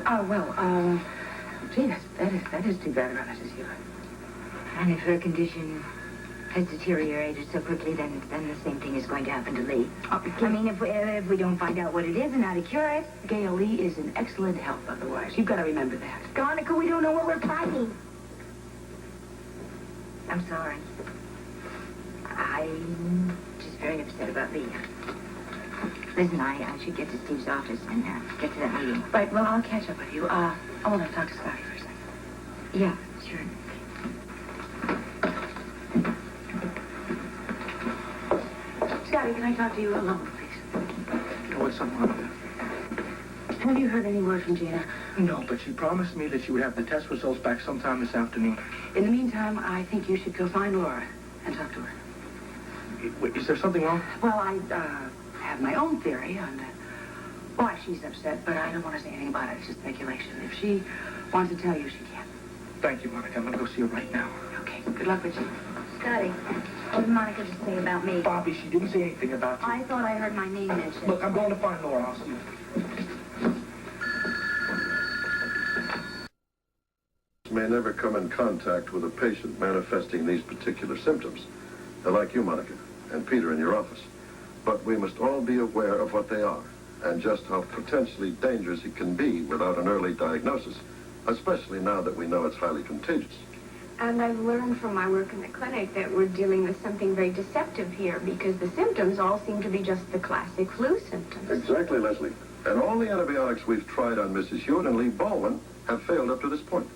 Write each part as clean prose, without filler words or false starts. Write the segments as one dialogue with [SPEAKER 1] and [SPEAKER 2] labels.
[SPEAKER 1] Gee, that is too bad about Mrs. Hewitt.
[SPEAKER 2] And if her condition has deteriorated so quickly, then the same thing is going to happen to Lee. I mean, if we don't find out what it is and how to cure it.
[SPEAKER 1] Gail, Lee is in excellent health otherwise. You've got to remember that.
[SPEAKER 2] Donica, we don't know what we're fighting. I'm sorry. I'm just very upset about Lee. Listen, I should get to Steve's office and get to that meeting.
[SPEAKER 1] Right, well, I'll catch up with you. I want to talk to Scotty for a second.
[SPEAKER 2] Yeah, sure.
[SPEAKER 1] Scotty, can I talk to you alone, please?
[SPEAKER 3] What's something wrong with her?
[SPEAKER 1] Have you heard any word from Gina?
[SPEAKER 3] No, but she promised me that she would have the test results back sometime this afternoon.
[SPEAKER 1] In the meantime, I think you should go find Laura and talk to her.
[SPEAKER 3] Wait, is there something wrong?
[SPEAKER 1] Well, I have my own theory on why she's upset, but I don't want to say anything about it. It's just speculation. If she wants to tell you, she can.
[SPEAKER 3] Thank you, Monica. I'm going to go see her right now.
[SPEAKER 1] Okay, good luck with you.
[SPEAKER 2] Scotty, what did Monica just say about me?
[SPEAKER 3] Bobby, she didn't say anything about you.
[SPEAKER 2] I thought I heard my name mentioned.
[SPEAKER 3] Look, I'm going to find Laura. I'll see you.
[SPEAKER 4] May never come in contact with a patient manifesting these particular symptoms. They're like you, Monica, and Peter in your office. But we must all be aware of what they are and just how potentially dangerous it can be without an early diagnosis, especially now that we know it's highly contagious.
[SPEAKER 5] And I've learned from my work in the clinic that we're dealing with something very deceptive here because the symptoms all seem to be just the classic flu symptoms.
[SPEAKER 4] Exactly, Leslie. And all the antibiotics we've tried on Mrs. Hewitt and Lee Baldwin have failed up to this point.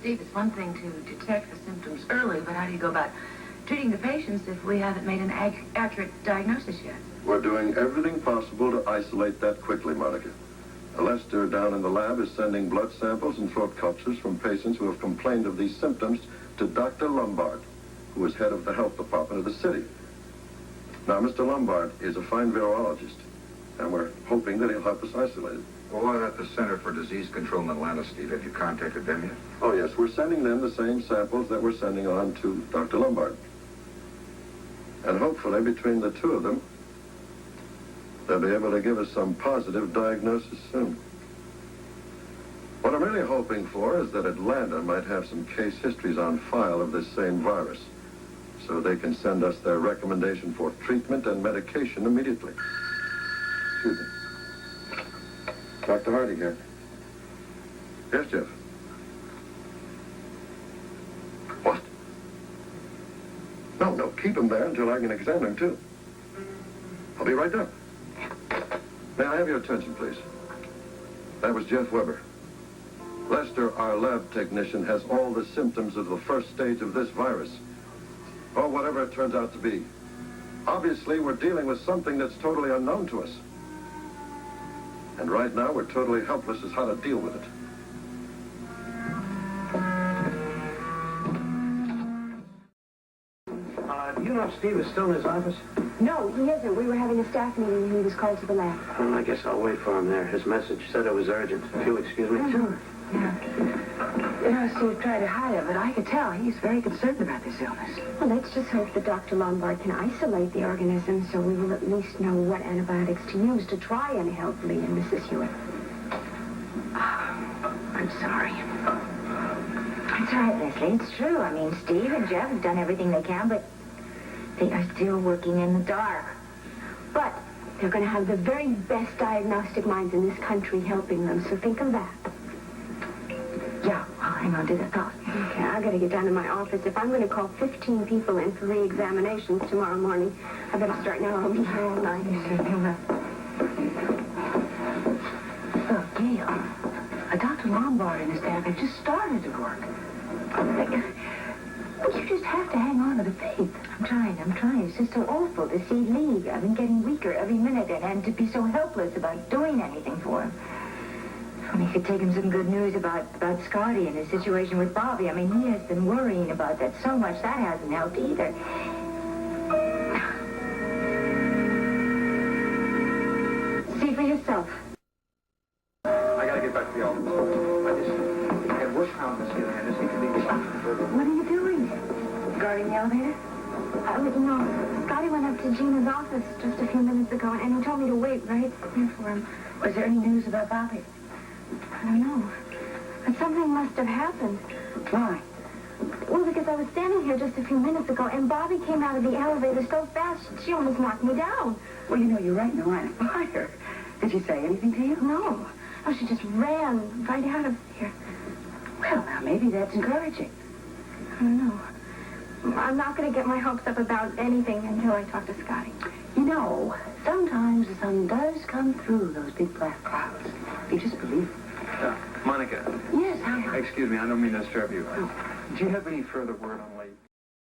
[SPEAKER 1] Steve, it's one thing to detect the symptoms early, but how do you go about treating the patients if we haven't made an accurate diagnosis yet?
[SPEAKER 4] We're doing everything possible to isolate that quickly, Monica. Lester down in the lab is sending blood samples and throat cultures from patients who have complained of these symptoms to Dr. Lombard, who is head of the health department of the city. Now, Mr. Lombard is a fine virologist, and we're hoping that he'll help us isolate it.
[SPEAKER 6] Well, what about the Center for Disease Control in Atlanta, Steve? Have you contacted them yet?
[SPEAKER 4] Oh, yes, we're sending them the same samples that we're sending on to Dr. Lombard. And hopefully, between the two of them, they'll be able to give us some positive diagnosis soon. What I'm really hoping for is that Atlanta might have some case histories on file of this same virus, so they can send us their recommendation for treatment and medication immediately. Excuse me. Dr. Hardy here. Yes, Jeff. What? No, keep him there until I can examine him, too. I'll be right down. May I have your attention, please? That was Jeff Weber. Lester, our lab technician, has all the symptoms of the first stage of this virus. Or whatever it turns out to be. Obviously, we're dealing with something that's totally unknown to us. And right now, we're totally helpless as how to deal with it.
[SPEAKER 3] Do you know if Steve is still in his office?
[SPEAKER 5] No, he isn't. We were having a staff meeting and he was called to the lab.
[SPEAKER 7] Well, I guess I'll wait for him there. His message said it was urgent. If you'll excuse me.
[SPEAKER 1] Sure. Yeah. You know, Steve tried to hide it, but I could tell he's very concerned about this illness.
[SPEAKER 5] Well, let's just hope that Dr. Lombard can isolate the organism so we will at least know what antibiotics to use to try and help Lee and Mrs. Hewitt.
[SPEAKER 1] I'm sorry.
[SPEAKER 2] That's right, Leslie. It's true. I mean, Steve and Jeff have done everything they can, but they are still working in the dark.
[SPEAKER 5] But they're going to have the very best diagnostic minds in this country helping them, so think of that.
[SPEAKER 1] Yeah, well, hang on to that thought.
[SPEAKER 5] Okay, I got to get down to my office. If I'm going to call 15 people in for re-examinations tomorrow morning, I better start now. I'll be here all night.
[SPEAKER 1] You certainly will. Look, Gail, Dr. Lombard and his staff have just started to work. You just have to hang on to the faith.
[SPEAKER 2] I'm trying. It's just so awful to see Lee. I've been getting weaker every minute and to be so helpless about doing anything for him. If only could take him some good news about Scotty and his situation with Bobby. I mean, he has been worrying about that so much. That hasn't helped either.
[SPEAKER 5] See for yourself.
[SPEAKER 6] I gotta get back to the office. I had work around this here, and this seems to be
[SPEAKER 1] What are you doing? Guarding the elevator?
[SPEAKER 5] No, Scotty went up to Gina's office just a few minutes ago, and he told me to wait right here for him.
[SPEAKER 1] Was there any news about Bobby?
[SPEAKER 2] I don't know. But something must have happened.
[SPEAKER 1] Why?
[SPEAKER 2] Well, because I was standing here just a few minutes ago, and Bobby came out of the elevator so fast, she almost knocked me down.
[SPEAKER 1] Well, you know, you're right in the line of fire. Did she say anything to you?
[SPEAKER 2] No. Oh, she just ran right out of here.
[SPEAKER 1] Well, now, maybe that's encouraging.
[SPEAKER 2] I don't know. I'm not going to get my hopes up about anything until I talk to Scotty.
[SPEAKER 1] You know, sometimes the sun does come through those big black clouds. You just believe it.
[SPEAKER 6] Monica.
[SPEAKER 1] Yes, Howard.
[SPEAKER 6] Excuse me, I don't mean to disturb you. Do you have any further word on Lee?